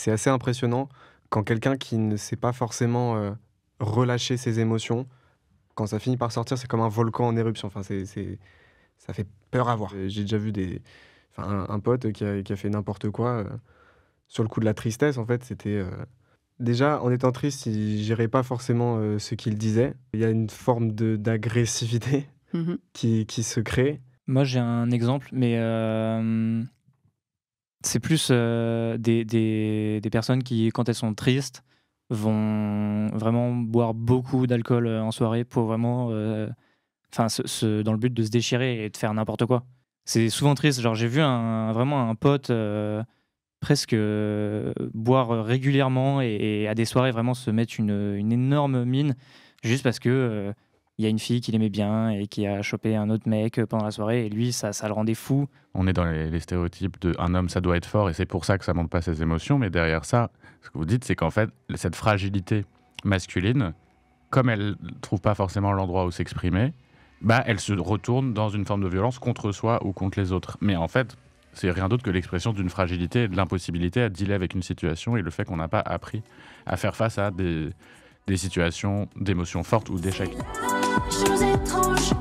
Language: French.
C'est assez impressionnant quand quelqu'un qui ne sait pas forcément relâcher ses émotions, quand ça finit par sortir, c'est comme un volcan en éruption. Enfin, ça fait peur à voir. J'ai déjà vu un pote qui a fait n'importe quoi sur le coup de la tristesse. En fait, c'était déjà en étant triste, il gérait pas forcément ce qu'il disait. Il y a une forme d'agressivité Mmh. qui se crée. Moi, j'ai un exemple, mais c'est plus, des personnes qui, quand elles sont tristes, vont vraiment boire beaucoup d'alcool, en soirée pour vraiment, enfin dans le but de se déchirer et de faire n'importe quoi. C'est souvent triste, genre j'ai vu vraiment un pote, presque, boire régulièrement et à des soirées vraiment se mettre une énorme mine juste parce que, il y a une fille qu'il aimait bien et qui a chopé un autre mec, pendant la soirée et lui ça le rendait fou. On est dans les stéréotypes de un homme, ça doit être fort et c'est pour ça que ça montre pas ses émotions. Mais derrière ça, ce que vous dites, c'est qu'en fait, cette fragilité masculine, comme elle trouve pas forcément l'endroit où s'exprimer, bah, elle se retourne dans une forme de violence contre soi ou contre les autres. Mais en fait, c'est rien d'autre que l'expression d'une fragilité et de l'impossibilité à dealer avec une situation et le fait qu'on n'a pas appris à faire face à des situations d'émotions fortes ou d'échecs. Chose étrange